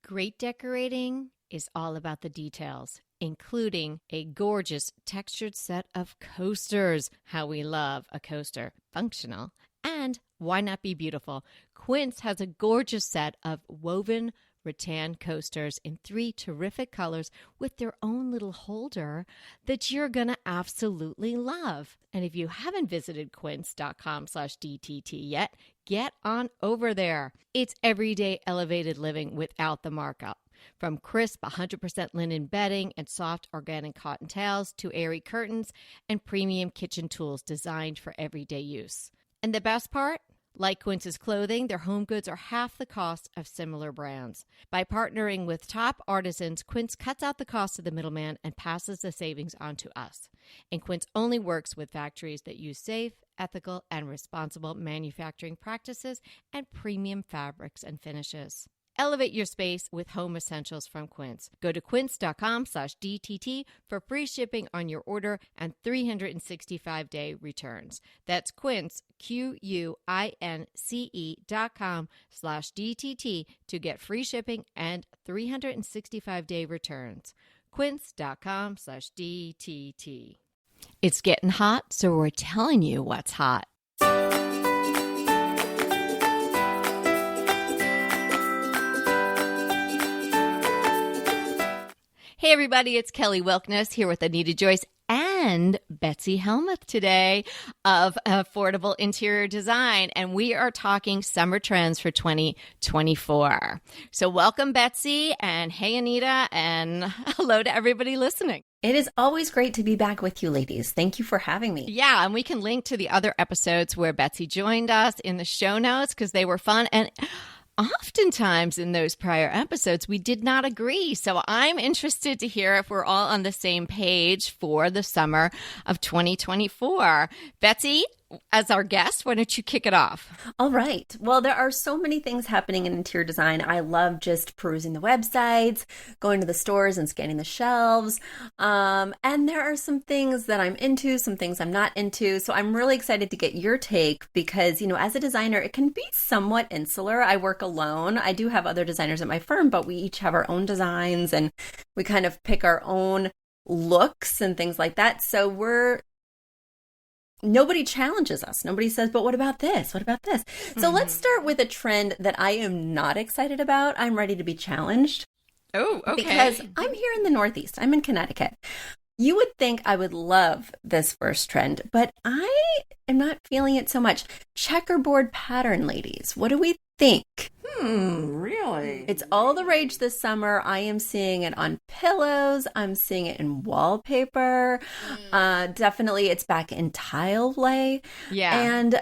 Great decorating is all about the details, including a gorgeous textured set of coasters. How we love a coaster. Functional. And why not be beautiful? Quince has a gorgeous set of woven rattan coasters in 3 terrific colors with their own little holder that you're going to absolutely love. And if you haven't visited quince.com/DTT yet, get on over there. It's everyday elevated living without the markup. From crisp 100% linen bedding and soft organic cotton towels to airy curtains and premium kitchen tools designed for everyday use. And the best part? Like Quince's clothing, their home goods are half the cost of similar brands. By partnering with top artisans, Quince cuts out the cost of the middleman and passes the savings on to us. And Quince only works with factories that use safe, ethical, and responsible manufacturing practices and premium fabrics and finishes. Elevate your space with home essentials from Quince. Go to quince.com/DTT for free shipping on your order and 365-day returns. That's Quince, QUINCE.com/DTT to get free shipping and 365-day returns. Quince.com/DTT. It's getting hot, so we're telling you what's hot. Hey everybody, it's Kelly Wilkness here with Anita Joyce and Betsy Helmuth today of Affordable Interior Design, and we are talking summer trends for 2024. So welcome, Betsy, and hey, Anita, and hello to everybody listening. It is always great to be back with you, ladies. Thank you for having me. Yeah, and we can link to the other episodes where Betsy joined us in the show notes because they were fun. And oftentimes in those prior episodes, we did not agree. So I'm interested to hear if we're all on the same page for the summer of 2024. Betsy, as our guest, why don't you kick it off? All right. Well, there are so many things happening in interior design. I love just perusing the websites, going to the stores and scanning the shelves. And there are some things that I'm into, some things I'm not into. So I'm really excited to get your take because, as a designer, it can be somewhat insular. I work alone. I do have other designers at my firm, but we each have our own designs and we kind of pick our own looks and things like that. So nobody challenges us. Nobody says, but what about this? What about this? So let's start with a trend that I am not excited about. I'm ready to be challenged. Oh, okay. Because I'm here in the Northeast. I'm in Connecticut. You would think I would love this first trend, but I am not feeling it so much. Checkerboard pattern, ladies. What do we think? Really? It's all the rage this summer. I am seeing it on pillows. I'm seeing it in wallpaper. Definitely it's back in tile lay. Yeah. And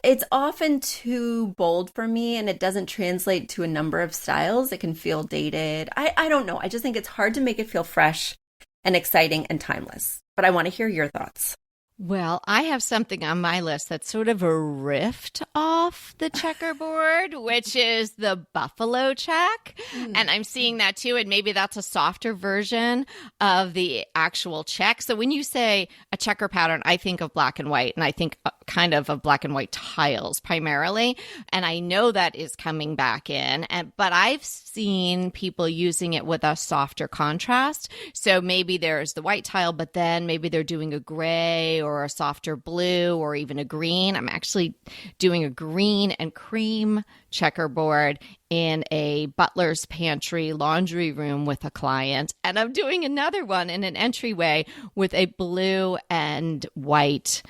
it's often too bold for me and it doesn't translate to a number of styles. It can feel dated. I don't know. I just think it's hard to make it feel fresh and exciting and timeless. But I want to hear your thoughts. Well, I have something on my list that's sort of a rift off the checkerboard, which is the buffalo check. And I'm seeing that too. And maybe that's a softer version of the actual check. So when you say a checker pattern, I think of black and white, and I think kind of black and white tiles primarily. And I know that is coming back in. But I've seen people using it with a softer contrast. So maybe there's the white tile, but then maybe they're doing a gray or a softer blue or even a green. I'm actually doing a green and cream checkerboard in a butler's pantry laundry room with a client. And I'm doing another one in an entryway with a blue and white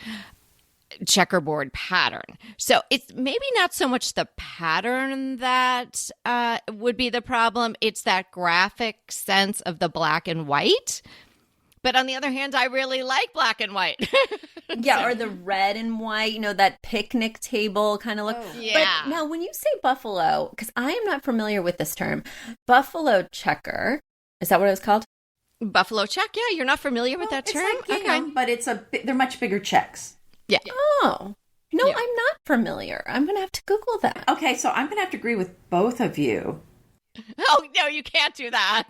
checkerboard pattern. So it's maybe not so much the pattern that would be the problem. It's that graphic sense of the black and white. But on the other hand, I really like black and white. Yeah, or the red and white, that picnic table kind of look. Oh, yeah. But now when you say buffalo, because I am not familiar with this term, buffalo checker, is that what it was called? Buffalo check? Yeah, you're not familiar with that term? It's like gingham, but they're much bigger checks. Yeah. Oh, no, Yeah. I'm not familiar. I'm going to have to Google that. Okay, so I'm going to have to agree with both of you. Oh, no, you can't do that.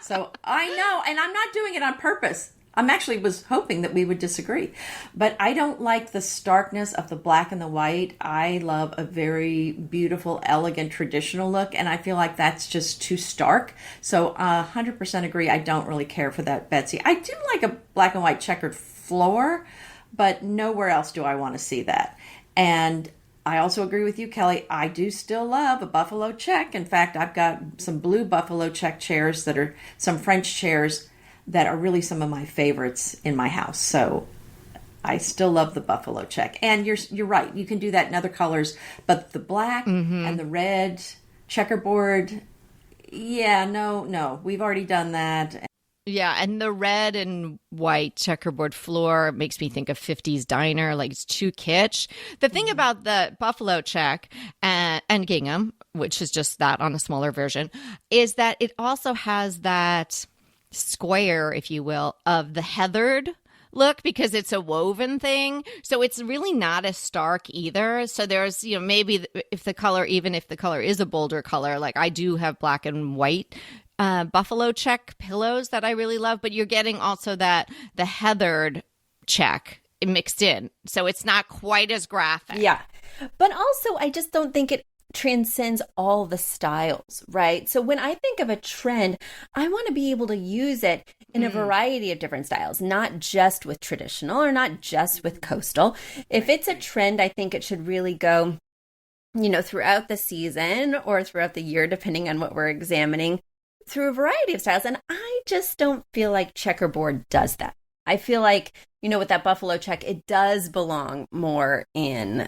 So I know, and I'm not doing it on purpose. I'm actually was hoping that we would disagree. But I don't like the starkness of the black and the white. I love a very beautiful, elegant, traditional look, and I feel like that's just too stark. So 100% agree. I don't really care for that, Betsy. I do like a black and white checkered floor, but nowhere else do I want to see that. And I also agree with you, Kelly. I do still love a buffalo check. In fact, I've got some blue buffalo check chairs that are some French chairs that are really some of my favorites in my house. So I still love the buffalo check. And you're right. You can do that in other colors, but the black and the red checkerboard, yeah, no. We've already done that. Yeah, and the red and white checkerboard floor makes me think of 50s diner, like it's too kitsch. The thing about the buffalo check and gingham, which is just that on a smaller version, is that it also has that square, if you will, of the heathered look because it's a woven thing. So it's really not as stark either. So there's, maybe if the color is a bolder color, like I do have black and white buffalo check pillows that I really love, but you're getting also the heathered check mixed in. So it's not quite as graphic. Yeah. But also, I just don't think it transcends all the styles, right? So when I think of a trend, I want to be able to use it in a variety of different styles, not just with traditional or not just with coastal. If it's a trend, I think it should really go, throughout the season or throughout the year, depending on what we're examining, through a variety of styles. And I just don't feel like checkerboard does that. I feel like, with that buffalo check, it does belong more in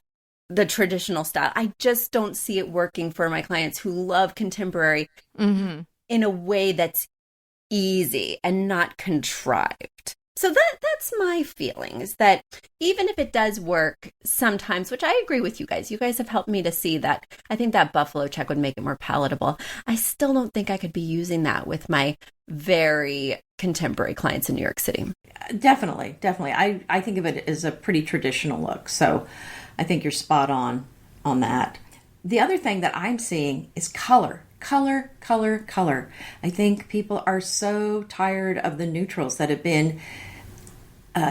the traditional style. I just don't see it working for my clients who love contemporary in a way that's easy and not contrived. So that's my feeling, is that even if it does work sometimes, which I agree with you guys have helped me to see that I think that buffalo check would make it more palatable. I still don't think I could be using that with my very contemporary clients in New York City. Definitely. I think of it as a pretty traditional look. So I think you're spot on that. The other thing that I'm seeing is color. I think people are so tired of the neutrals that have been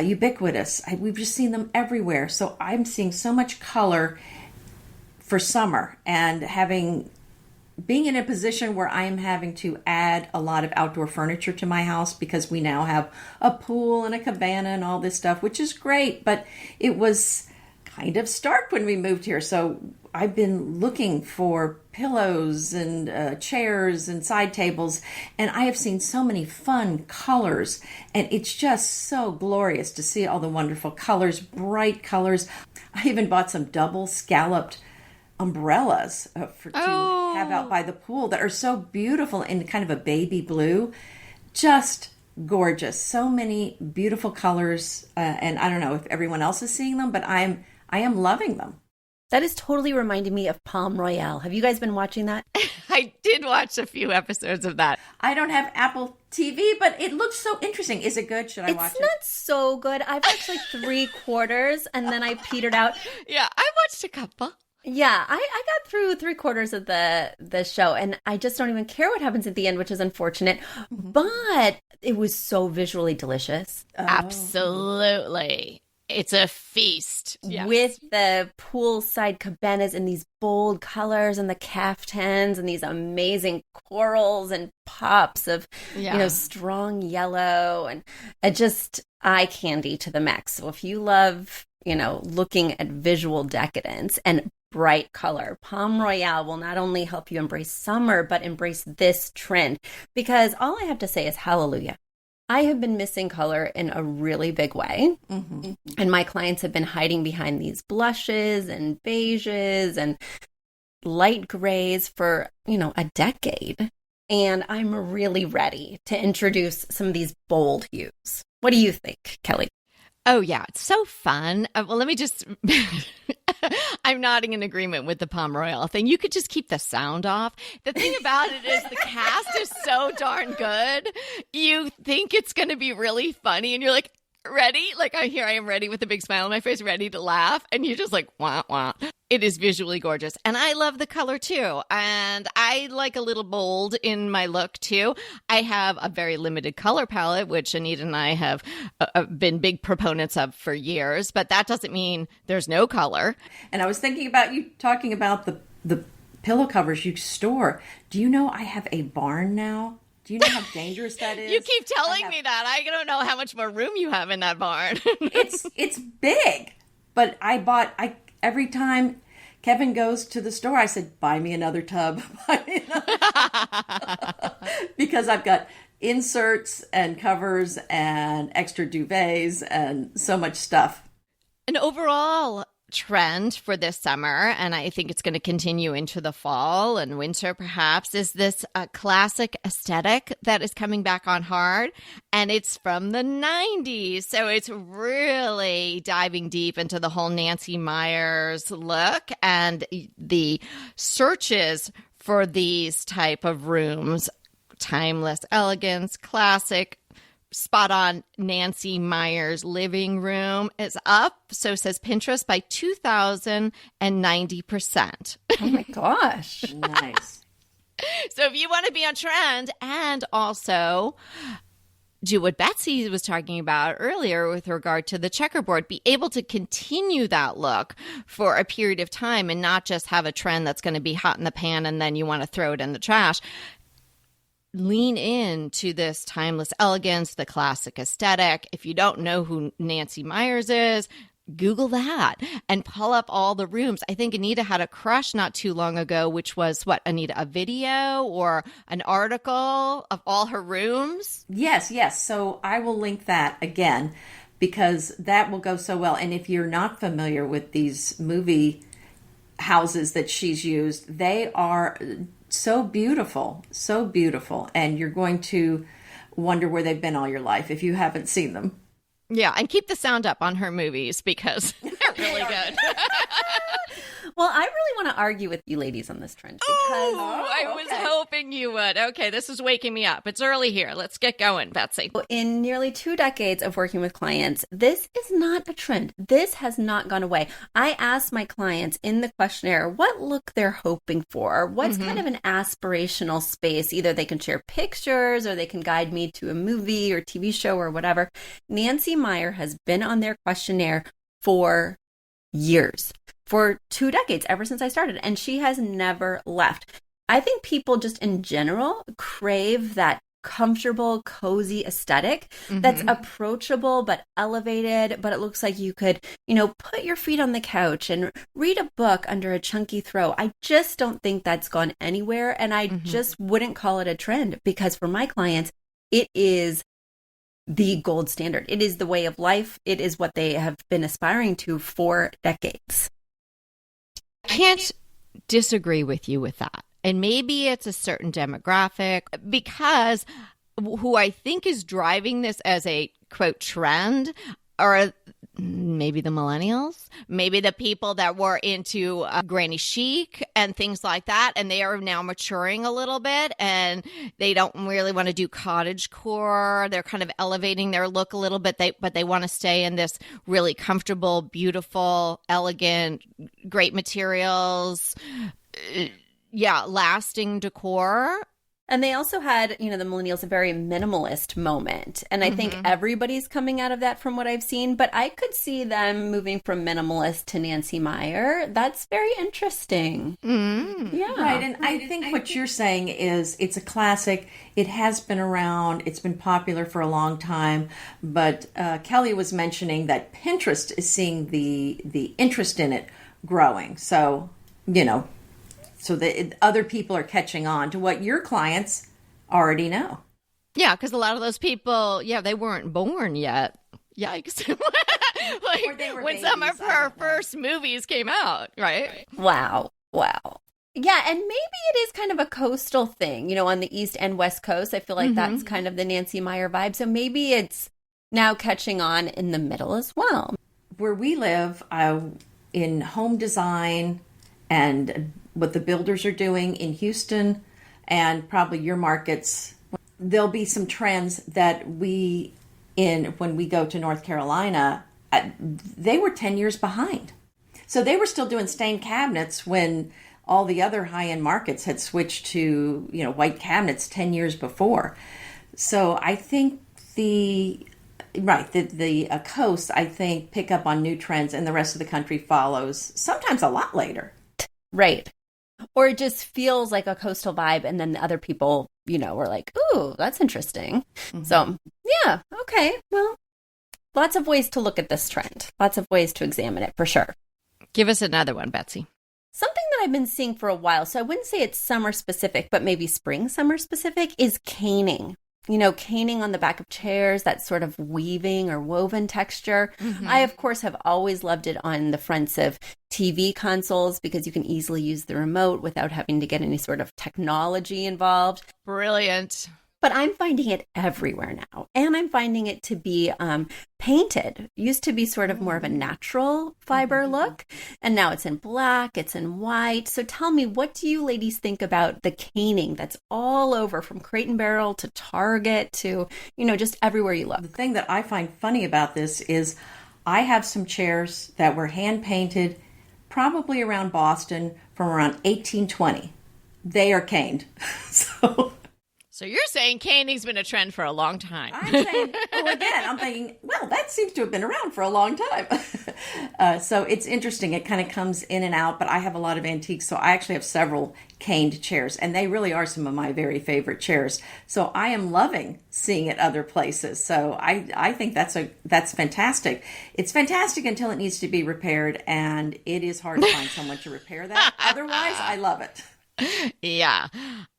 ubiquitous. We've just seen them everywhere. So I'm seeing so much color for summer, and being in a position where I am having to add a lot of outdoor furniture to my house because we now have a pool and a cabana and all this stuff, which is great, but it was kind of stark when we moved here. So I've been looking for pillows and chairs and side tables, and I have seen so many fun colors, and it's just so glorious to see all the wonderful colors, bright colors. I even bought some double scalloped umbrellas to have out by the pool that are so beautiful in kind of a baby blue. Just gorgeous. So many beautiful colors, and I don't know if everyone else is seeing them, but I am loving them. That is totally reminding me of Palm Royale. Have you guys been watching that? I did watch a few episodes of that. I don't have Apple TV, but it looks so interesting. Is it good? Should I watch it? It's not so good. I've watched like 3/4 and then I petered out. Yeah, I watched a couple. Yeah, I got through 3/4 of the show, and I just don't even care what happens at the end, which is unfortunate. But it was so visually delicious. Absolutely. It's a feast. Yes. With the poolside cabanas in these bold colors and the caftans and these amazing corals and pops of, strong yellow, and just eye candy to the max. So if you love, looking at visual decadence and bright color, Palm Royale will not only help you embrace summer, but embrace this trend, because all I have to say is hallelujah. I have been missing color in a really big way. And my clients have been hiding behind these blushes and beiges and light grays for, a decade. And I'm really ready to introduce some of these bold hues. What do you think, Kelly? Oh, yeah. It's so fun. Well, let me just... I'm nodding in agreement with the Palm Royale thing. You could just keep the sound off. The thing about it is the cast is so darn good. You think it's going to be really funny, and you're like, ready? Like I am ready with a big smile on my face, ready to laugh. And you're just like, wah, wah. It is visually gorgeous. And I love the color too. And I like a little bold in my look too. I have a very limited color palette, which Anita and I have been big proponents of for years. But that doesn't mean there's no color. And I was thinking about you talking about the pillow covers you store. Do you know I have a barn now? Do you know how dangerous that is? You keep telling me that. I don't know how much more room you have in that barn. It's big. But every time Kevin goes to the store, I said, buy me another tub. Buy me another tub. Because I've got inserts and covers and extra duvets and so much stuff. An overall trend for this summer, and I think it's going to continue into the fall and winter perhaps, is this classic aesthetic that is coming back on hard, and it's from the 90s. So it's really diving deep into the whole Nancy Meyers look, and the searches for these type of rooms, timeless elegance, classic, spot on Nancy Meyers living room is up, so says Pinterest, by 2,090%. Oh my gosh. Nice. So if you want to be on trend and also do what Betsy was talking about earlier with regard to the checkerboard, be able to continue that look for a period of time and not just have a trend that's going to be hot in the pan and then you want to throw it in the trash. Lean into this timeless elegance, the classic aesthetic. If you don't know who Nancy Meyers is, Google that and pull up all the rooms. I think Anita had a crush not too long ago, which was what, Anita, a video or an article of all her rooms? Yes. So I will link that again because that will go so well. And if you're not familiar with these movie houses that she's used, they are so beautiful, and you're going to wonder where they've been all your life if you haven't seen them. Yeah, and keep the sound up on her movies because they're really good. Well, I really want to argue with you ladies on this trend because I was hoping you would. Okay, this is waking me up. It's early here. Let's get going, Betsy. in nearly 2 decades of working with clients, this is not a trend. This has not gone away. I ask my clients in the questionnaire what look they're hoping for, what's kind of an aspirational space. Either they can share pictures or they can guide me to a movie or TV show or whatever. Nancy Meyer has been on their questionnaire for years, for 2 decades, ever since I started, and she has never left. I think people just in general crave that comfortable, cozy aesthetic that's approachable but elevated, but it looks like you could, put your feet on the couch and read a book under a chunky throw. I just don't think that's gone anywhere, and I just wouldn't call it a trend because for my clients, it is the gold standard. It is the way of life. It is what they have been aspiring to for decades. Can't disagree with you with that. And maybe it's a certain demographic because who I think is driving this as a quote trend are maybe the millennials, maybe the people that were into granny chic and things like that. And they are now maturing a little bit and they don't really want to do cottage core. They're kind of elevating their look a little bit, but they want to stay in this really comfortable, beautiful, elegant, great materials. Lasting decor. And they also had, the millennials, a very minimalist moment. And I think everybody's coming out of that from what I've seen. But I could see them moving from minimalist to Nancy Meyer. That's very interesting. Yeah. Right. And I think what you're saying is it's a classic. It has been around. It's been popular for a long time. But Kelly was mentioning that Pinterest is seeing the interest in it growing. So, so that other people are catching on to what your clients already know. Yeah, because a lot of those people, they weren't born yet. Yikes. When some of her first movies came out, right? Wow. Yeah, and maybe it is kind of a coastal thing, on the East and West Coast. I feel like that's kind of the Nancy Meyer vibe. So maybe it's now catching on in the middle as well. Where we live, in home design and what the builders are doing in Houston and probably your markets, there'll be some trends that we when we go to North Carolina, they were 10 years behind. So they were still doing stained cabinets when all the other high-end markets had switched to, white cabinets 10 years before. So I think the coast, I think, pick up on new trends and the rest of the country follows sometimes a lot later. Right. Or it just feels like a coastal vibe, and then the other people, were like, ooh, that's interesting. Mm-hmm. So, yeah, okay. Well, lots of ways to look at this trend. Lots of ways to examine it, for sure. Give us another one, Betsy. Something that I've been seeing for a while, so I wouldn't say it's summer specific, but maybe spring, summer specific, is caning. Caning on the back of chairs, that sort of weaving or woven texture. Mm-hmm. I, of course, have always loved it on the fronts of TV consoles because you can easily use the remote without having to get any sort of technology involved. Brilliant. But I'm finding it everywhere now. And I'm finding it to be painted. It used to be sort of more of a natural fiber look. And now it's in black, it's in white. So tell me, what do you ladies think about the caning that's all over, from Crate and Barrel to Target to, just everywhere you look? The thing that I find funny about this is I have some chairs that were hand painted probably around Boston from around 1820. They are caned. So you're saying caning's been a trend for a long time. I'm saying, I'm thinking, well, that seems to have been around for a long time. So it's interesting. It kind of comes in and out, but I have a lot of antiques. So I actually have several caned chairs, and they really are some of my very favorite chairs. So I am loving seeing it other places. So I think that's fantastic. It's fantastic until it needs to be repaired, and it is hard to find someone to repair that. Otherwise, I love it. Yeah,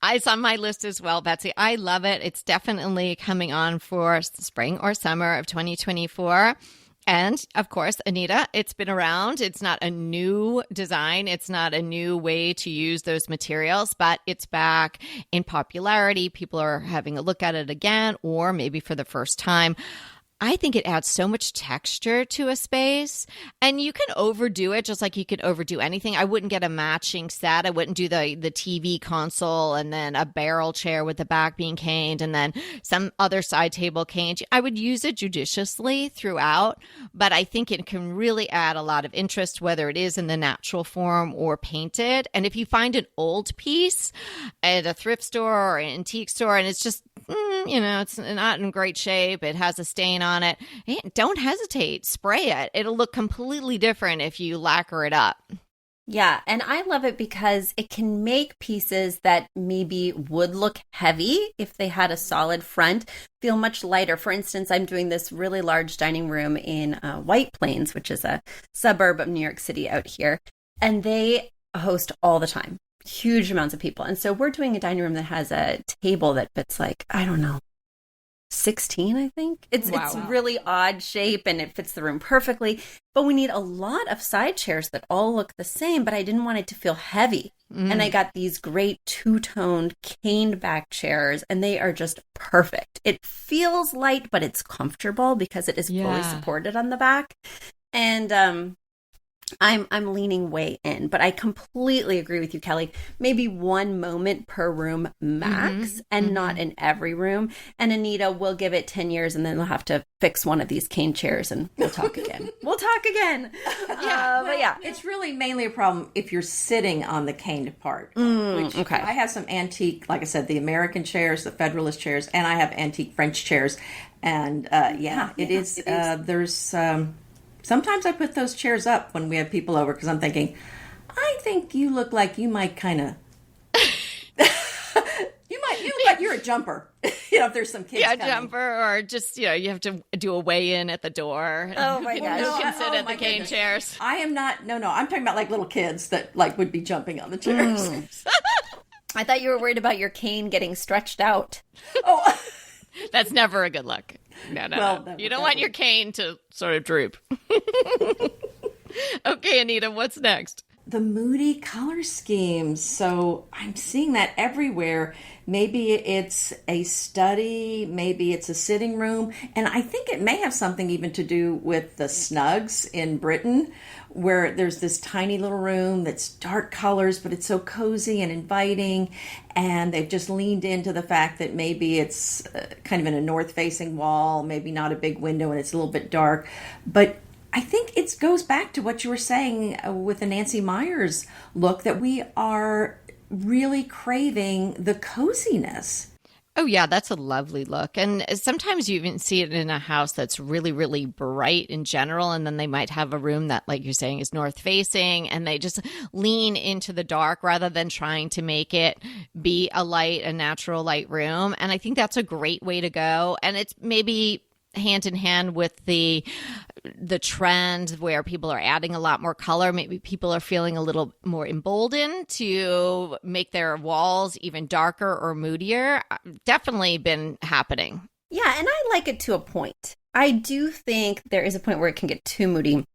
it's on my list as well, Betsy. I love it. It's definitely coming on for spring or summer of 2024. And of course, Anita, it's been around. It's not a new design. It's not a new way to use those materials, but it's back in popularity. People are having a look at it again, or maybe for the first time. I think it adds so much texture to a space, and you can overdo it just like you could overdo anything. I wouldn't get a matching set. I wouldn't do the TV console and then a barrel chair with the back being caned and then some other side table caned. I would use it judiciously throughout, but I think it can really add a lot of interest, whether it is in the natural form or painted. And if you find an old piece at a thrift store or an antique store and it's just, it's not in great shape, it has a stain on it, don't hesitate. Spray it. It'll look completely different if you lacquer it up. Yeah, and I love it because it can make pieces that maybe would look heavy if they had a solid front feel much lighter. For instance, I'm doing this really large dining room in White Plains, which is a suburb of New York City out here, and they host all the time. Huge amounts of people. And so we're doing a dining room that has a table that fits 16, I think. It's really odd shape and it fits the room perfectly. But we need a lot of side chairs that all look the same, but I didn't want it to feel heavy. And I got these great two-toned caned back chairs, and they are just perfect. It feels light, but it's comfortable because it is fully supported on the back. And I'm leaning way in, but I completely agree with you, Kelly. Maybe one moment per room max, and not in every room. And Anita, we'll give it 10 years, and then we'll have to fix one of these cane chairs, and we'll talk again. But it's really mainly a problem if you're sitting on the caned part. Okay. I have some antique, like I said, the American chairs, the Federalist chairs, and I have antique French chairs. And it is. There's. Sometimes I put those chairs up when we have people over because I'm thinking, I think you look like you might kind of, you look like you're a jumper. If there's some kids coming. Jumper, or just, you have to do a weigh-in at the door. Oh my gosh. Who can sit at the cane chairs? I am not, no, I'm talking about little kids that would be jumping on the chairs. I thought you were worried about your cane getting stretched out. Oh, that's never a good look. No. You don't want your cane to sort of droop. Okay, Anita, what's next? the moody color schemes. So I'm seeing that everywhere. Maybe it's a study, maybe it's a sitting room. And I think it may have something even to do with the snugs in Britain, where there's this tiny little room that's dark colors, but it's so cozy and inviting. And they've just leaned into the fact that maybe it's kind of in a north-facing wall, maybe not a big window, and it's a little bit dark. But I think it goes back to what you were saying with the Nancy Meyers look, that we are really craving the coziness. Oh, yeah, that's a lovely look. And sometimes you even see it in a house that's really, really bright in general. And then they might have a room that, like you're saying, is north facing, and they just lean into the dark rather than trying to make it be a natural light room. And I think that's a great way to go. And it's maybe hand in hand with the trend where people are adding a lot more color. Maybe people are feeling a little more emboldened to make their walls even darker or moodier. Definitely been happening. Yeah, and I like it to a point. I do think there is a point where it can get too moody.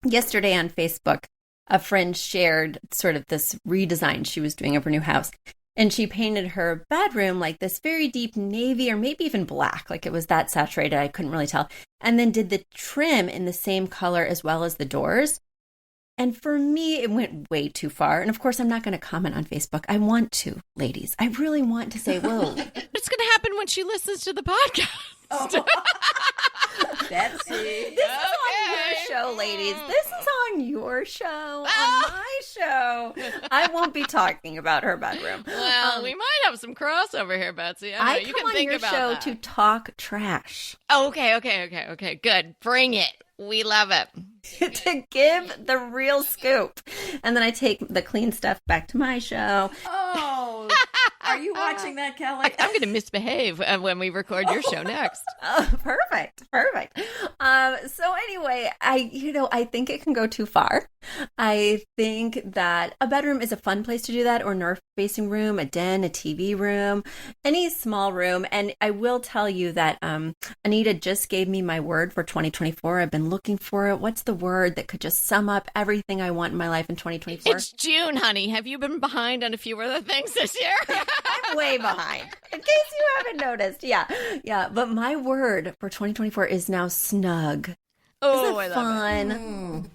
Yesterday on Facebook, a friend shared sort of this redesign she was doing of her new house. And she painted her bedroom like this very deep navy, or maybe even black, like it was that saturated, I couldn't really tell. And then did the trim in the same color as well as the doors. And for me, it went way too far. And of course, I'm not going to comment on Facebook. I want to, ladies. I really want to say, whoa. It's going to happen when she listens to the podcast. Oh. Betsy. This is on your show, ladies. This is on your show, on my show. I won't be talking about her bedroom. Well, we might have some crossover here, Betsy. I you come can think on your about show that. to talk trash. Okay. Good. Bring it. We love it. To give the real scoop. And then I take the clean stuff back to my show. Oh, are you watching that, Kelly? I'm going to misbehave when we record your show next. Oh, perfect. So anyway, I think it can go too far. I think that a bedroom is a fun place to do that, or north-facing room, a den, a TV room, any small room. And I will tell you that Anita just gave me my word for 2024. I've been looking for it. What's the word that could just sum up everything I want in my life in 2024? It's June, honey. Have you been behind on a few other things this year? I'm way behind, in case you haven't noticed. Yeah. But my word for 2024 is now snug. Oh, Isn't it I love fun? it.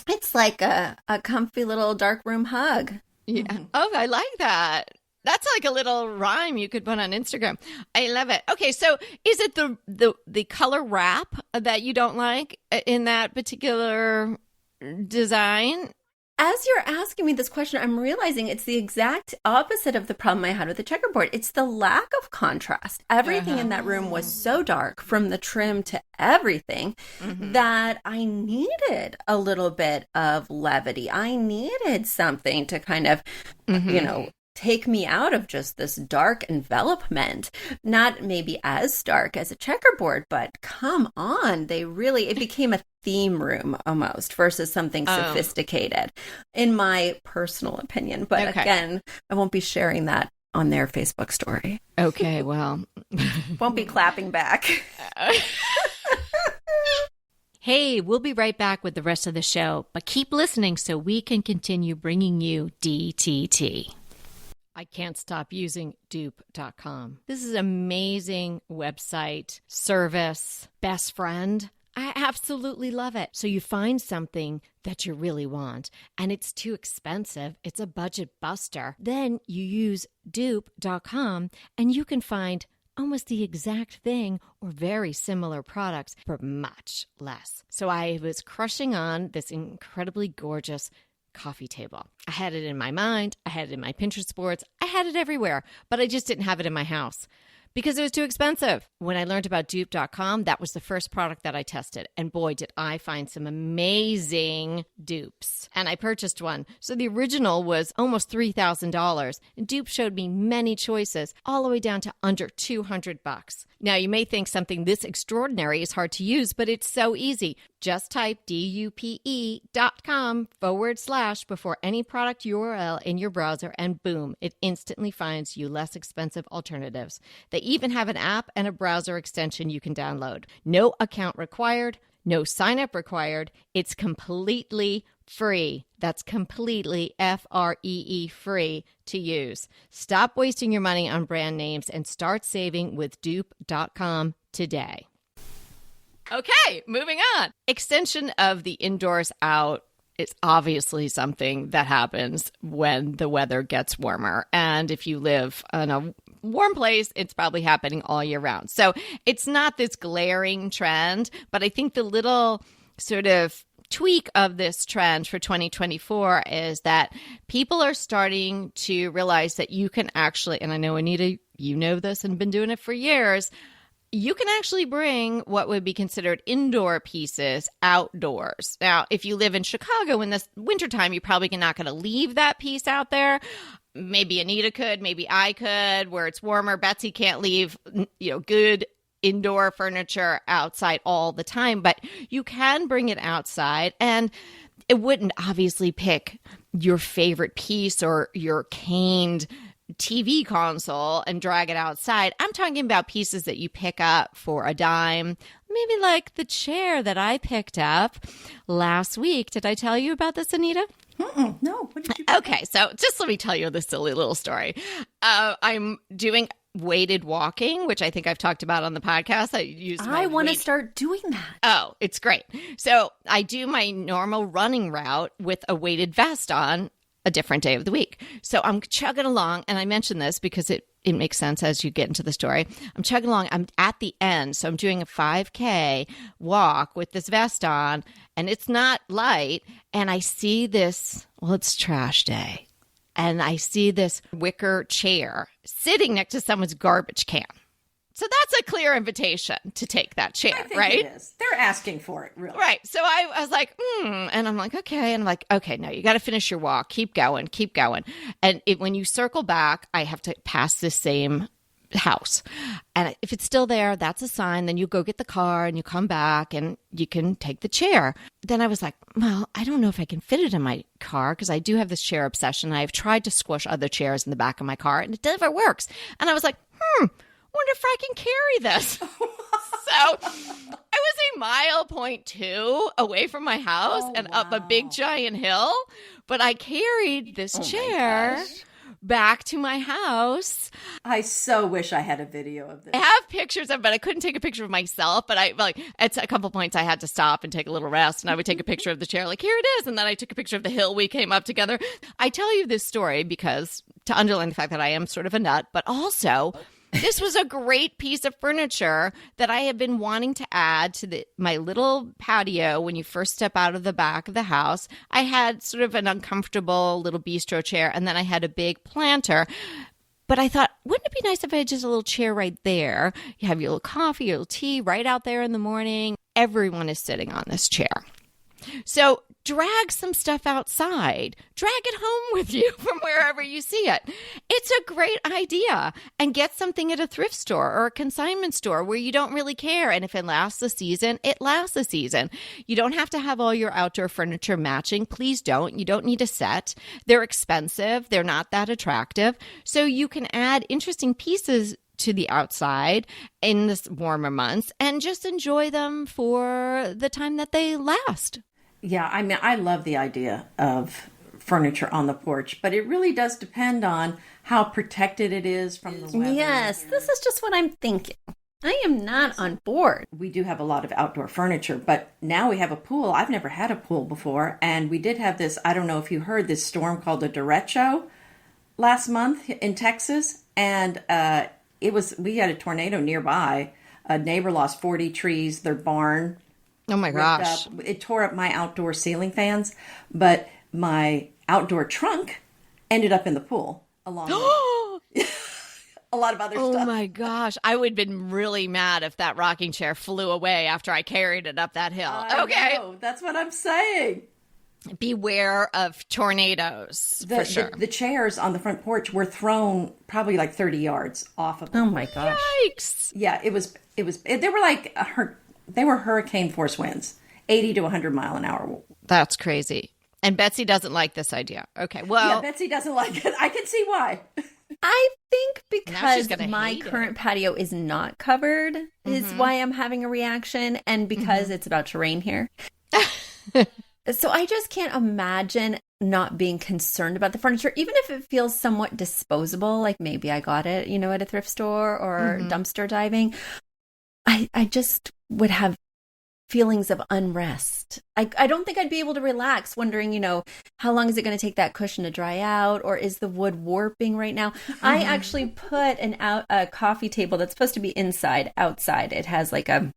It's like a comfy little dark room hug. Yeah. Oh, I like that. That's like a little rhyme you could put on Instagram. I love it. Okay, so is it the color wrap that you don't like in that particular design? As you're asking me this question, I'm realizing it's the exact opposite of the problem I had with the checkerboard. It's the lack of contrast. Everything in that room was so dark, from the trim to everything, that I needed a little bit of levity. I needed something to kind of, take me out of just this dark envelopment. Not maybe as dark as a checkerboard, but come on. It became a theme room almost versus something sophisticated, in my personal opinion. But again, I won't be sharing that on their Facebook story. Okay, well. Won't be clapping back. Hey, we'll be right back with the rest of the show, but keep listening so we can continue bringing you DTT. I can't stop using dupe.com. This is an amazing website, service, best friend. I absolutely love it. So you find something that you really want and it's too expensive, it's a budget buster. Then you use dupe.com and you can find almost the exact thing or very similar products for much less. So I was crushing on this incredibly gorgeous coffee table. I had it in my mind. I had it in my Pinterest boards. I had it everywhere, but I just didn't have it in my house because it was too expensive. When I learned about dupe.com, that was the first product that I tested. And boy, did I find some amazing dupes. And I purchased one. So the original was almost $3,000. And Dupe showed me many choices, all the way down to under $200. Now, you may think something this extraordinary is hard to use, but it's so easy. Just type dupe.com/ before any product URL in your browser, and boom, it instantly finds you less expensive alternatives. They even have an app and a browser extension you can download. No account required, no sign up required. It's completely free. That's completely free free to use. Stop wasting your money on brand names and start saving with dupe.com today. Okay, moving on. Extension of the indoors out. It's obviously something that happens when the weather gets warmer. And if you live in a warm place, it's probably happening all year round. So it's not this glaring trend, but I think the little sort of tweak of this trend for 2024 is that people are starting to realize that you can actually, and I know, Anita, you know this and been doing it for years, you can actually bring what would be considered indoor pieces outdoors. Now, if you live in Chicago in this wintertime, you're probably not going to leave that piece out there. Maybe Anita could, maybe I could, where it's warmer. Betsy can't leave, good indoor furniture outside all the time, but you can bring it outside, and it wouldn't obviously pick your favorite piece or your caned TV console and drag it outside. I'm talking about pieces that you pick up for a dime, maybe like the chair that I picked up last week. Did I tell you about this, Anita? No. What did you? Okay, so just let me tell you this silly little story. I'm doing weighted walking, which I think I've talked about on the podcast. I want to start doing that. Oh, it's great. So I do my normal running route with a weighted vest on a different day of the week. So I'm chugging along, and I mention this because it makes sense as you get into the story. I'm chugging along. I'm at the end. So I'm doing a 5K walk with this vest on, and it's not light. And I see this, it's trash day. And I see this wicker chair sitting next to someone's garbage can. So that's a clear invitation to take that chair, I think right? It is. They're asking for it, really. Right. So I was like, and I'm like, okay. And I'm like, okay, no, you got to finish your walk. Keep going, keep going. And when you circle back, I have to pass this same house. And if it's still there, that's a sign. Then you go get the car and you come back and you can take the chair. Then I was like, well, I don't know if I can fit it in my car because I do have this chair obsession. I've tried to squish other chairs in the back of my car and it never works. And I was like, wonder if I can carry this. So I was a mile 0.2 away from my house up a big giant hill, but I carried this chair back to my house. I so wish I had a video of this. I have pictures of it, but I couldn't take a picture of myself. But at a couple points I had to stop and take a little rest, and I would take a picture of the chair, like, here it is. And then I took a picture of the hill we came up together. I tell you this story because to underline the fact that I am sort of a nut, but also this was a great piece of furniture that I have been wanting to add to my little patio when you first step out of the back of the house. I had sort of an uncomfortable little bistro chair, and then I had a big planter. But I thought, wouldn't it be nice if I had just a little chair right there? You have your little coffee, your little tea right out there in the morning. Everyone is sitting on this chair. So drag some stuff outside. Drag it home with you from wherever you see it. It's a great idea. And get something at a thrift store or a consignment store where you don't really care. And if it lasts a season, it lasts a season. You don't have to have all your outdoor furniture matching. Please don't. You don't need a set. They're expensive. They're not that attractive. So you can add interesting pieces to the outside in the warmer months and just enjoy them for the time that they last. Yeah, I mean, I love the idea of furniture on the porch, but it really does depend on how protected it is from the weather. Yes, this is just what I'm thinking. I am not on board. We do have a lot of outdoor furniture, but now we have a pool. I've never had a pool before, and we did have this, I don't know if you heard, this storm called a derecho last month in Texas, and we had a tornado nearby. A neighbor lost 40 trees, their barn. Oh my gosh. It tore up my outdoor ceiling fans, but my outdoor trunk ended up in the pool along with a lot of other stuff. Oh my gosh. I would have been really mad if that rocking chair flew away after I carried it up that hill. I know. That's what I'm saying. Beware of tornadoes, for sure. The chairs on the front porch were thrown probably like 30 yards off of them. Oh my gosh. Yikes. Yeah, they were hurricane force winds, 80 to 100 mile an hour. That's crazy. And Betsy doesn't like this idea. Okay, well. Yeah, Betsy doesn't like it. I can see why. I think because my current patio is not covered is why I'm having a reaction, and because it's about to rain here. So I just can't imagine not being concerned about the furniture, even if it feels somewhat disposable, like maybe I got it, at a thrift store or dumpster diving. I just would have feelings of unrest. I don't think I'd be able to relax wondering, how long is it going to take that cushion to dry out, or is the wood warping right now? I actually put a coffee table that's supposed to be outside. It has like a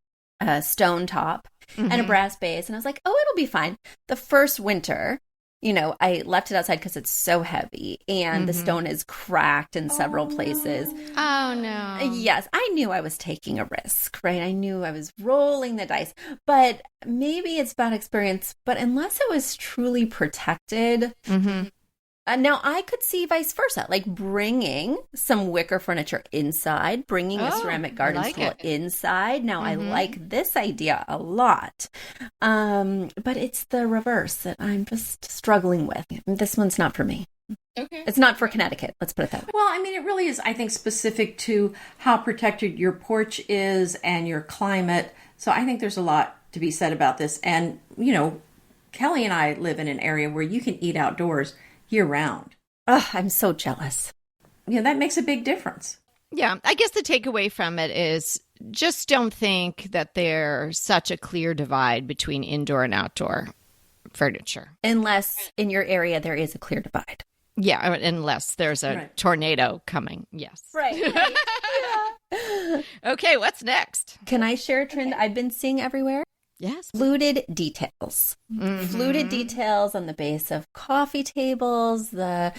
stone top and a brass base. And I was like, oh, it'll be fine. The first winter, I left it outside because it's so heavy and the stone is cracked in several places. Oh, no. Yes, I knew I was taking a risk, right? I knew I was rolling the dice, but maybe it's bad experience. But unless it was truly protected, now I could see vice versa, like bringing some wicker furniture inside, bringing a ceramic garden stool inside. Now I like this idea a lot, but it's the reverse that I'm just struggling with. This one's not for me. Okay. It's not for Connecticut. Let's put it that way. Well, I mean, it really is, I think, specific to how protected your porch is and your climate. So I think there's a lot to be said about this. And, Kelly and I live in an area where you can eat outdoors year-round. Oh, I'm so jealous. That makes a big difference. Yeah, I guess the takeaway from it is just don't think that there's such a clear divide between indoor and outdoor furniture. Unless in your area there is a clear divide. Yeah, unless there's a tornado coming. Yes. Right. Yeah. Okay, what's next? Can I share a trend I've been seeing everywhere? Yes. Fluted details. Fluted details on the base of coffee tables, the,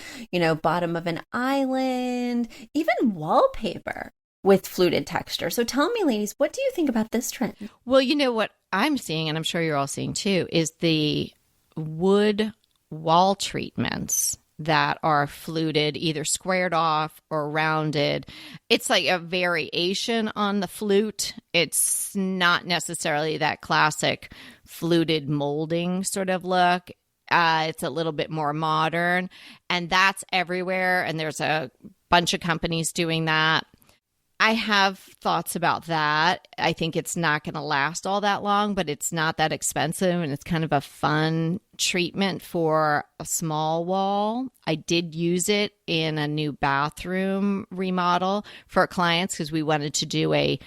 bottom of an island, even wallpaper with fluted texture. So tell me, ladies, what do you think about this trend? Well, what I'm seeing, and I'm sure you're all seeing too, is the wood wall treatments that are fluted, either squared off or rounded. It's like a variation on the flute. It's not necessarily that classic fluted molding sort of look. It's a little bit more modern, and that's everywhere. And there's a bunch of companies doing that. I have thoughts about that. I think it's not going to last all that long, but it's not that expensive, and it's kind of a fun treatment for a small wall. I did use it in a new bathroom remodel for clients because we wanted to do a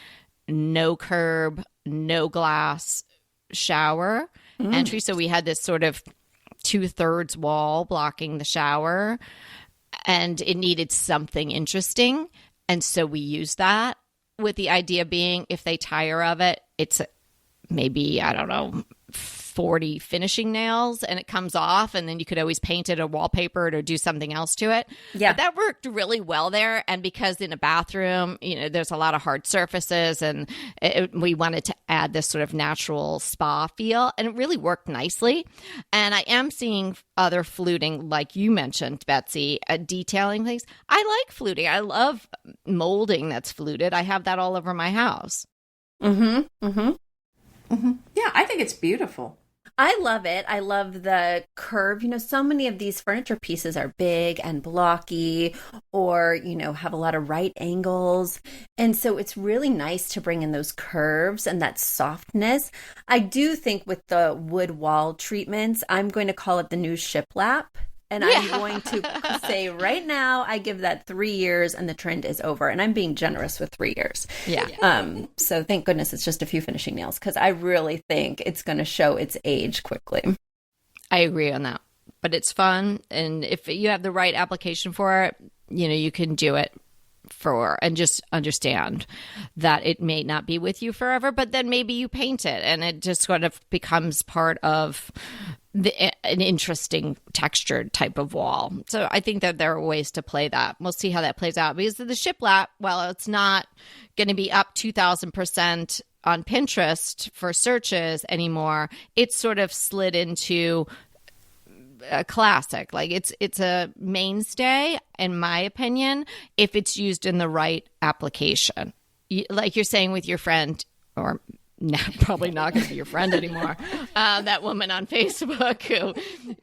no curb, no glass shower entry. So we had this sort of 2/3 wall blocking the shower, and it needed something interesting. And so we use that, with the idea being if they tire of it, it's maybe, 40 finishing nails, and it comes off, and then you could always paint it or wallpaper it or do something else to it. Yeah. But that worked really well there. And because in a bathroom, there's a lot of hard surfaces, and we wanted to add this sort of natural spa feel, and it really worked nicely. And I am seeing other fluting, like you mentioned, Betsy, detailing things. I like fluting. I love molding that's fluted. I have that all over my house. Yeah, I think it's beautiful. I love it. I love the curve. So many of these furniture pieces are big and blocky, or, have a lot of right angles. And so it's really nice to bring in those curves and that softness. I do think with the wood wall treatments, I'm going to call it the new shiplap. And I'm going to say right now, I give that 3 years and the trend is over. And I'm being generous with 3 years. Yeah. So thank goodness it's just a few finishing nails, because I really think it's going to show its age quickly. I agree on that. But it's fun. And if you have the right application for it, you can do it and just understand that it may not be with you forever, but then maybe you paint it and it just sort of becomes part of an interesting textured type of wall. So I think that there are ways to play that. We'll see how that plays out, because the shiplap, while it's not going to be up 2,000% on Pinterest for searches anymore, it's sort of slid into a classic. Like it's a mainstay, in my opinion, if it's used in the right application. Like you're saying with your friend, or probably not going to be your friend anymore, that woman on Facebook who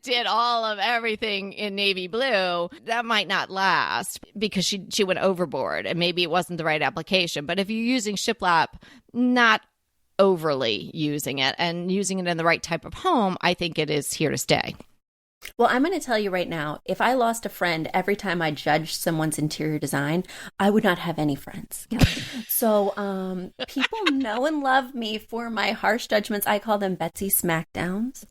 did all of everything in navy blue, that might not last because she went overboard and maybe it wasn't the right application. But if you're using shiplap, not overly using it, and using it in the right type of home, I think it is here to stay. Well, I'm going to tell you right now, if I lost a friend every time I judged someone's interior design, I would not have any friends. So people know and love me for my harsh judgments. I call them Betsy Smackdowns.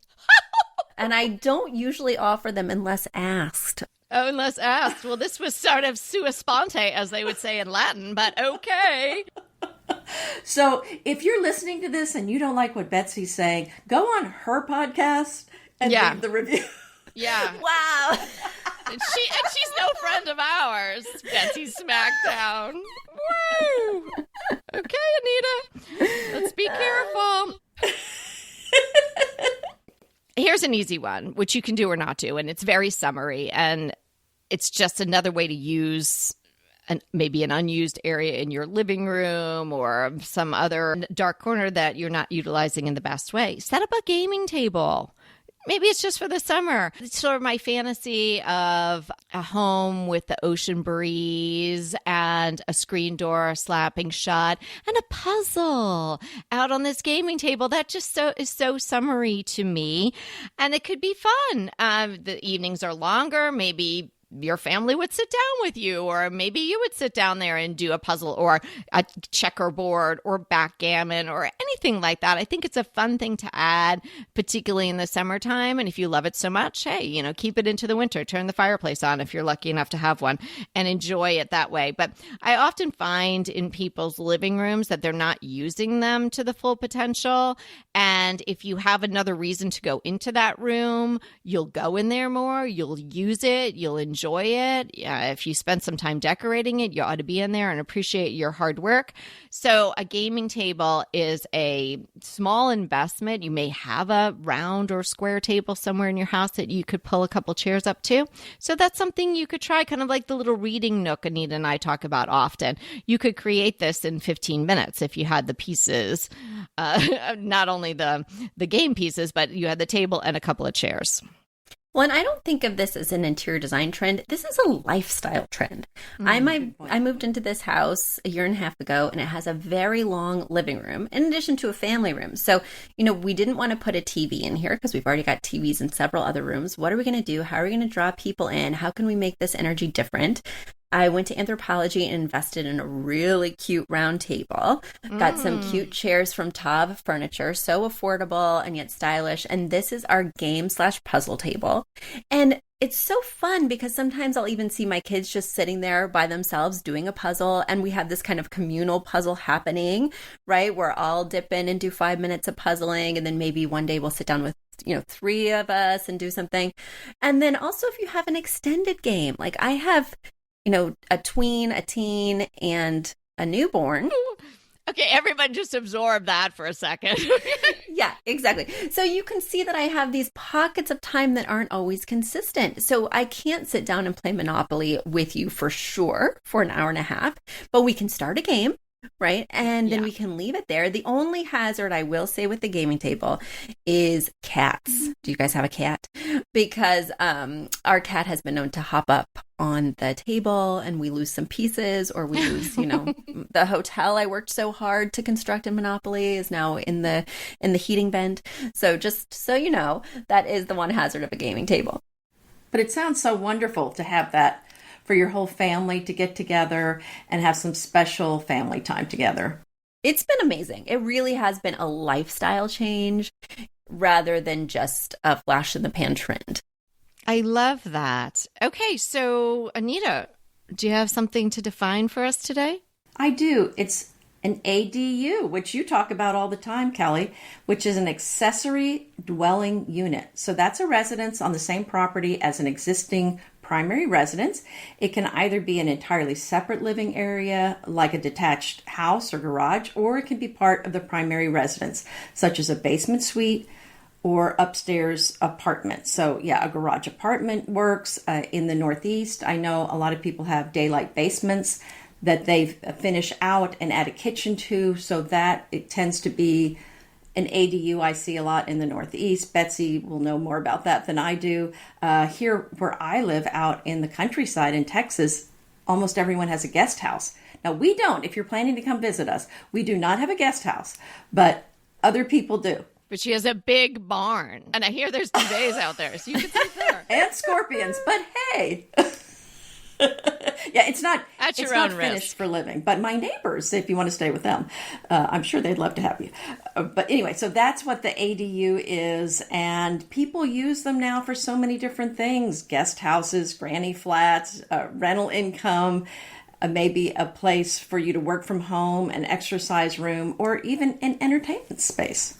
And I don't usually offer them unless asked. Oh, unless asked. Well, this was sort of sua sponte, as they would say in Latin, but okay. So if you're listening to this and you don't like what Betsy's saying, go on her podcast and leave the review. Yeah. Wow. And she's no friend of ours, Betsy Smackdown. Woo! Okay, Anita. Let's be careful. Here's an easy one, which you can do or not do, and it's very summary, and it's just another way to use maybe an unused area in your living room or some other dark corner that you're not utilizing in the best way. Set up a gaming table. Maybe it's just for the summer. It's sort of my fantasy of a home with the ocean breeze and a screen door slapping shut and a puzzle out on this gaming table. That just is so summery to me. And it could be fun. The evenings are longer. Maybe your family would sit down with you, or maybe you would sit down there and do a puzzle or a checkerboard or backgammon or anything like that. I think it's a fun thing to add, particularly in the summertime. And if you love it so much, hey, keep it into the winter. Turn the fireplace on if you're lucky enough to have one and enjoy it that way. But I often find in people's living rooms that they're not using them to the full potential. And if you have another reason to go into that room, you'll go in there more, you'll use it, you'll enjoy it. If you spend some time decorating it, you ought to be in there and appreciate your hard work. So a gaming table is a small investment. You may have a round or square table somewhere in your house that you could pull a couple chairs up to. So that's something you could try, kind of like the little reading nook Anita and I talk about often. You could create this in 15 minutes if you had the pieces, not only the game pieces, but you had the table and a couple of chairs. Well, and I don't think of this as an interior design trend. This is a lifestyle trend. I moved into this house a year and a half ago, and it has a very long living room in addition to a family room. So, we didn't want to put a TV in here because we've already got TVs in several other rooms. What are we going to do? How are we going to draw people in? How can we make this energy different? I went to Anthropologie and invested in a really cute round table. Got some cute chairs from Tav Furniture, so affordable and yet stylish. And this is our game/puzzle table. And it's so fun because sometimes I'll even see my kids just sitting there by themselves doing a puzzle. And we have this kind of communal puzzle happening, right? Where I'll dip in and do 5 minutes of puzzling. And then maybe one day we'll sit down with 3 of us and do something. And then also if you have an extended game, like I have a tween, a teen, and a newborn. Okay, everyone just absorb that for a second. Yeah, exactly. So you can see that I have these pockets of time that aren't always consistent. So I can't sit down and play Monopoly with you for sure for an hour and a half, but we can start a game. Right. And then we can leave it there. The only hazard I will say with the gaming table is cats. Do you guys have a cat? Because our cat has been known to hop up on the table and we lose some pieces, or we lose, the hotel I worked so hard to construct in Monopoly is now in the heating vent. So just so you know, that is the one hazard of a gaming table. But it sounds so wonderful to have that for your whole family to get together and have some special family time together. It's been amazing. It really has been a lifestyle change rather than just a flash in the pan trend. I love that. Okay, so Anita, do you have something to define for us today? I do. It's an ADU, which you talk about all the time, Kelly, which is an accessory dwelling unit. So that's a residence on the same property as an existing primary residence. It can either be an entirely separate living area, like a detached house or garage, or it can be part of the primary residence, such as a basement suite or upstairs apartment. So yeah, a garage apartment works. In the Northeast, I know a lot of people have daylight basements that they finish out and add a kitchen to, so that it tends to be an ADU. I see a lot in the Northeast. Betsy will know more about that than I do. Here where I live out in the countryside in Texas, almost everyone has a guest house. Now we don't. If you're planning to come visit us, we do not have a guest house, but Other people do. But she has a big barn. And I hear there's duvets out there, so you can sleep there. And scorpions. But hey. Yeah, it's not At your it's not own finished risk. for living. But my neighbors, if you want to stay with them, I'm sure they'd love to have you. But anyway, so that's what the ADU is. And people use them now for so many different things. Guest houses, granny flats, rental income, maybe a place for you to work from home, an exercise room, or even an entertainment space.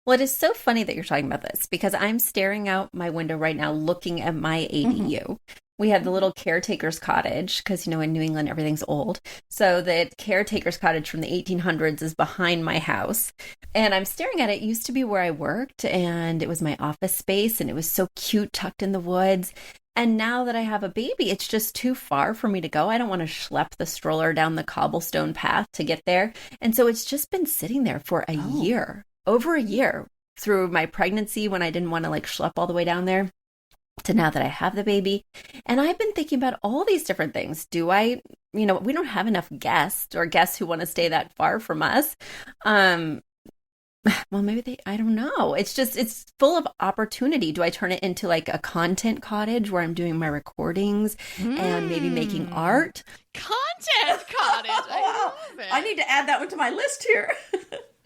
Well, it is so funny that you're talking about this because I'm staring out my window right now looking at my ADU. We have the little caretaker's cottage because, you know, in New England, everything's old. So the caretaker's cottage from the 1800s is behind my house. And I'm staring at it. It used to be where I worked and it was my office space and it was so cute tucked in the woods. And now that I have a baby, it's just too far for me to go. I don't want to schlep the stroller down the cobblestone path to get there. And so it's just been sitting there for a year, over a year, through my pregnancy when I didn't want to like schlep all the way down there to now that I have the baby. And I've been thinking about all these different things. Do I, you know, we don't have enough guests or guests who want to stay that far from us. Well, maybe I don't know. It's just, it's full of opportunity. Do I turn it into like a content cottage where I'm doing my recordings and maybe making art? Content cottage. I love it. I need to add that one to my list here.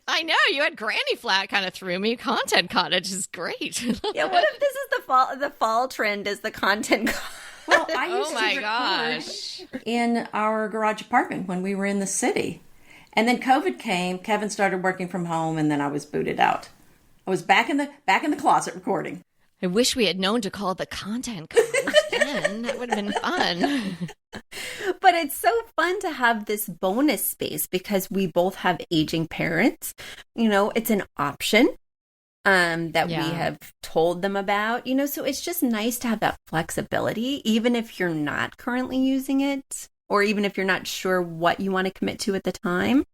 I know. You had Granny Flat kind of threw me. Content cottage is great. Yeah, what if this is the fall trend is the content cottage? Well, I used Oh my to gosh. record in our garage apartment when we were in the city. And then COVID came, Kevin started working from home, and then I was booted out. I was back in the closet recording. I wish we had known to call it the content cottage then. That would have been fun. But it's so fun to have this bonus space because we both have aging parents. You know, it's an option that we have told them about, you know, so it's just nice to have that flexibility, even if you're not currently using it, or even if you're not sure what you want to commit to at the time.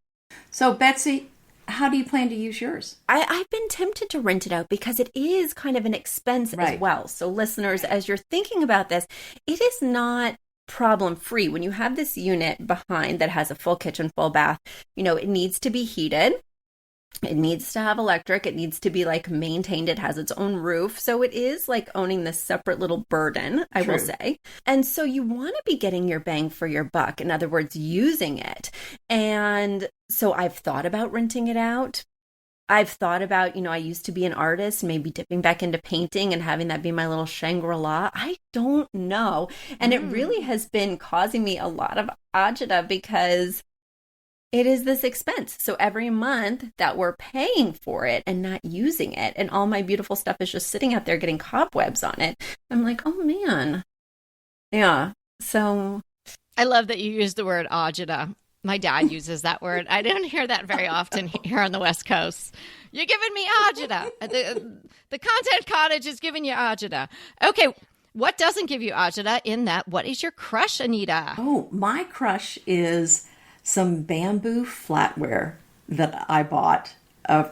So, Betsy, how do you plan to use yours? I've been tempted to rent it out because it is kind of an expense as well. So listeners, as you're thinking about this, it is not problem free. When you have this unit behind that has a full kitchen, full bath, you know, it needs to be heated. It needs to have electric. It needs to be like maintained. It has its own roof. So it is like owning this separate little burden, I will say. And so you want to be getting your bang for your buck. In other words, using it. And so I've thought about renting it out. I've thought about, you know, I used to be an artist, maybe dipping back into painting and having that be my little Shangri-La. I don't know. And it really has been causing me a lot of agita because it is this expense. So every month that we're paying for it and not using it, and all my beautiful stuff is just sitting out there getting cobwebs on it, I'm like, oh man. Yeah. So I love that you use the word agita. My dad uses that word. I don't hear that very often here on the West Coast. You're giving me agita. The content cottage is giving you agita. Okay. What doesn't give you agita in that? What is your crush, Anita? Oh, my crush is some bamboo flatware that I bought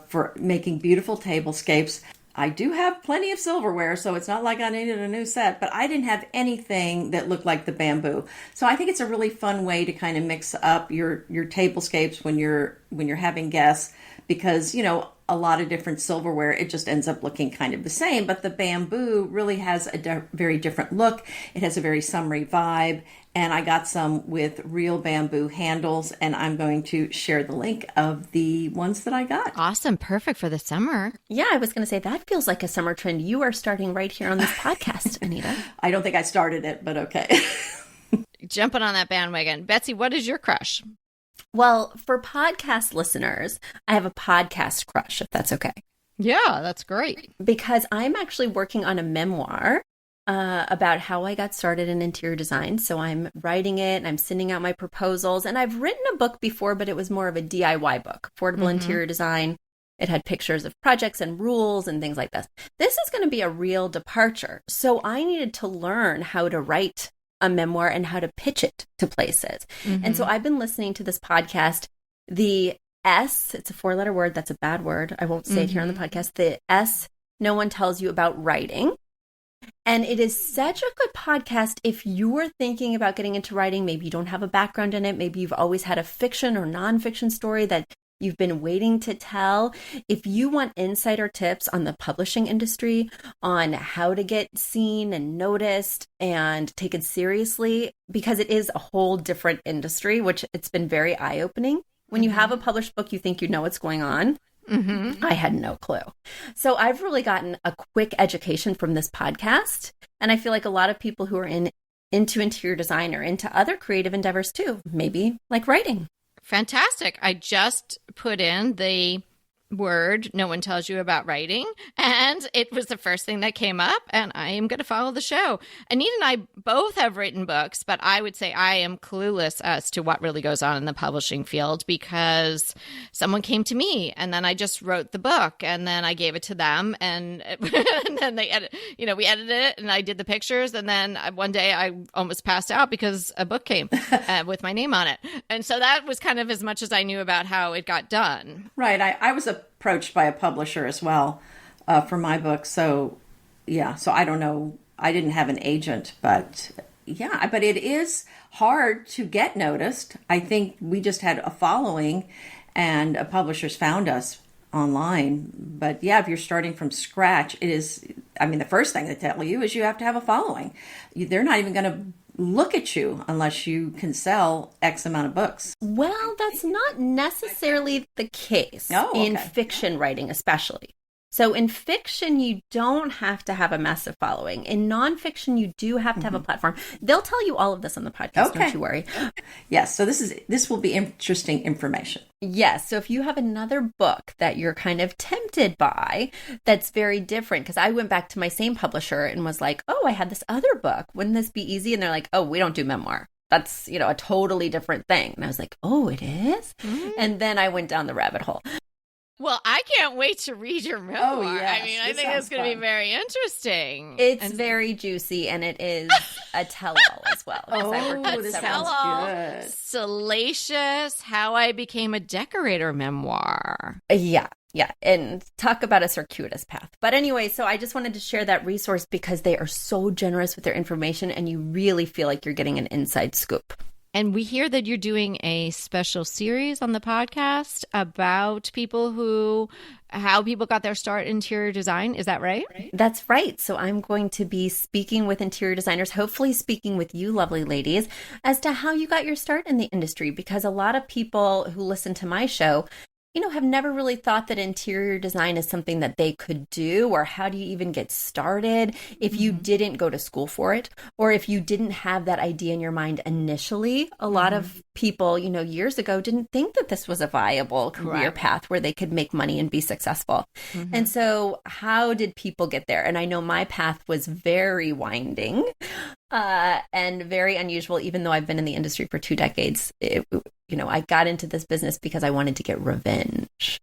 for making beautiful tablescapes. I do have plenty of silverware, so it's not like I needed a new set, but I didn't have anything that looked like the bamboo. So I think it's a really fun way to kind of mix up your tablescapes when you're having guests, because, you know, a lot of different silverware, it just ends up looking kind of the same, but the bamboo really has a very different look. It has a very summery vibe, and I got some with real bamboo handles, and I'm going to share the link of the ones that I got. Awesome. Perfect for the summer. yeah, I was going to say that feels like a summer trend you are starting right here on this podcast, Anita. I don't think I started it, but okay. Jumping on that bandwagon. Betsy, what is your crush? Well, for podcast listeners, I have a podcast crush, if that's okay. Yeah, that's great. Because I'm actually working on a memoir about how I got started in interior design. So I'm writing it and I'm sending out my proposals. And I've written a book before, but it was more of a DIY book, affordable interior design. It had pictures of projects and rules and things like this. This is going to be a real departure. So I needed to learn how to write a memoir and how to pitch it to places. And so I've been listening to this podcast. The S, it's a 4-letter word. That's a bad word. I won't say it here on the podcast. The S, no one tells you about writing. And it is such a good podcast if you are thinking about getting into writing. Maybe you don't have a background in it. Maybe you've always had a fiction or nonfiction story that you've been waiting to tell. If you want insider tips on the publishing industry, on how to get seen and noticed and taken seriously, because it is a whole different industry, which it's been very eye-opening. When you have a published book, you think you know what's going on. I had no clue. So I've really gotten a quick education from this podcast. And I feel like a lot of people who are into interior design or into other creative endeavors too, maybe like writing. Fantastic. I just put in the word no one tells you about writing, and it was the first thing that came up, and I am going to follow the show. Anita and I both have written books, but I would say I am clueless as to what really goes on in the publishing field, because someone came to me and then I just wrote the book and then I gave it to them, and, and then they we edited it and I did the pictures, and then one day I almost passed out because a book came with my name on it. And so that was kind of as much as I knew about how it got done. Right. I was approached by a publisher as well for my book. So, yeah. So I don't know. I didn't have an agent, but yeah. But it is hard to get noticed. I think we just had a following, and publishers found us online. But yeah, if you're starting from scratch, it is. I mean, the first thing they tell you is you have to have a following. They're not even going to look at you unless you can sell X amount of books. Well, that's not necessarily the case in fiction writing, especially. So in fiction, you don't have to have a massive following. In nonfiction, you do have to have a platform. They'll tell you all of this on the podcast. Don't you worry. Yes. So this will be interesting information. Yes. So if you have another book that you're kind of tempted by, that's very different. Because I went back to my same publisher and was like, oh, I had this other book. Wouldn't this be easy? And they're like, oh, we don't do memoir. That's, a totally different thing. And I was like, oh, it is? And then I went down the rabbit hole. Well, I can't wait to read your memoir. Oh, yes. I mean, I think it's going to be very interesting. It's very juicy, and it is a tell-all as well. This sounds good. Salacious, How I Became a Decorator memoir. Yeah, and talk about a circuitous path. But anyway, so I just wanted to share that resource because they are so generous with their information, and you really feel like you're getting an inside scoop. And we hear that you're doing a special series on the podcast about how people got their start in interior design. Is that right? That's right. So I'm going to be speaking with interior designers, hopefully speaking with you lovely ladies, as to how you got your start in the industry. Because a lot of people who listen to my show, have never really thought that interior design is something that they could do, or how do you even get started if you didn't go to school for it, or if you didn't have that idea in your mind initially. A lot of people, years ago didn't think that this was a viable career path where they could make money and be successful. And so how did people get there? And I know my path was very winding and very unusual, even though I've been in the industry for 2 decades. I got into this business because I wanted to get revenge.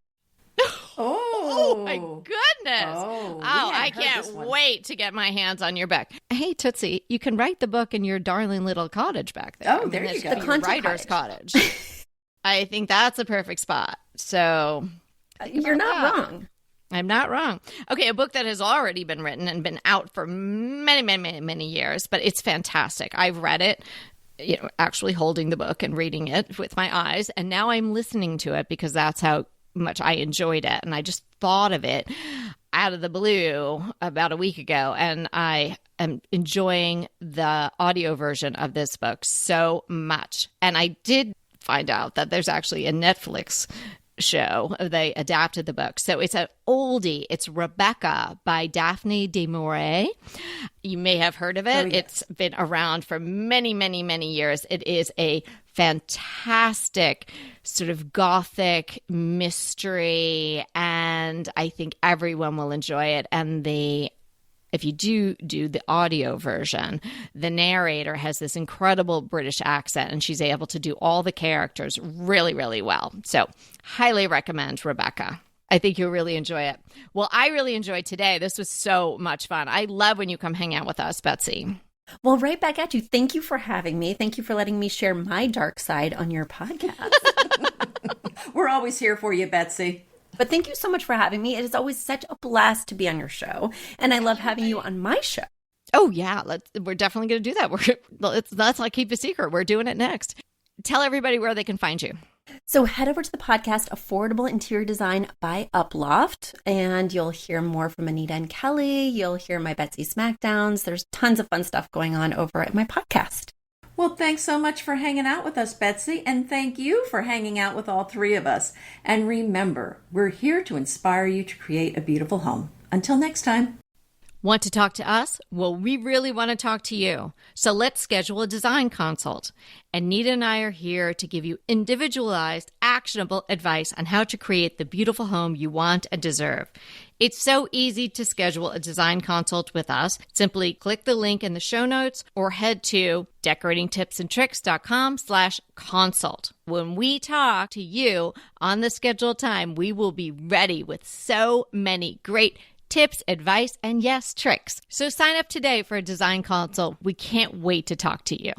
Oh my goodness. I can't wait to get my hands on your book. Hey, Tootsie, you can write the book in your darling little cottage back there. Oh, there you go. The writer's cottage. I think that's a perfect spot. So you're not wrong. I'm not wrong. Okay, a book that has already been written and been out for many, many, many, many years, but it's fantastic. I've read it, actually holding the book and reading it with my eyes, and now I'm listening to it because that's how much I enjoyed it. And I just thought of it out of the blue about a week ago, and I am enjoying the audio version of this book so much. And I did find out that there's actually a Netflix show. They adapted the book. So it's an oldie. It's Rebecca by Daphne du Maurier. You may have heard of it. Oh, yes. It's been around for many, many, many years. It is a fantastic sort of gothic mystery, and I think everyone will enjoy it. And if you do the audio version, the narrator has this incredible British accent, and she's able to do all the characters really, really well. So highly recommend Rebecca. I think you'll really enjoy it. Well, I really enjoyed today. This was so much fun. I love when you come hang out with us, Betsy. Well, right back at you. Thank you for having me. Thank you for letting me share my dark side on your podcast. We're always here for you, Betsy. But thank you so much for having me. It is always such a blast to be on your show. And I love having you on my show. Oh, yeah. We're definitely going to do that. Let's not keep a secret. We're doing it next. Tell everybody where they can find you. So head over to the podcast, Affordable Interior Design by Uploft, and you'll hear more from Anita and Kelly. You'll hear my Betsy Smackdowns. There's tons of fun stuff going on over at my podcast. Well, thanks so much for hanging out with us, Betsy, and thank you for hanging out with all three of us. And remember, we're here to inspire you to create a beautiful home. Until next time. Want to talk to us? Well, we really want to talk to you. So let's schedule a design consult. Anita and I are here to give you individualized, actionable advice on how to create the beautiful home you want and deserve. It's so easy to schedule a design consult with us. Simply click the link in the show notes or head to decoratingtipsandtricks.com/consult. When we talk to you on the scheduled time, we will be ready with so many great tips, advice, and yes, tricks. So sign up today for a design consult. We can't wait to talk to you.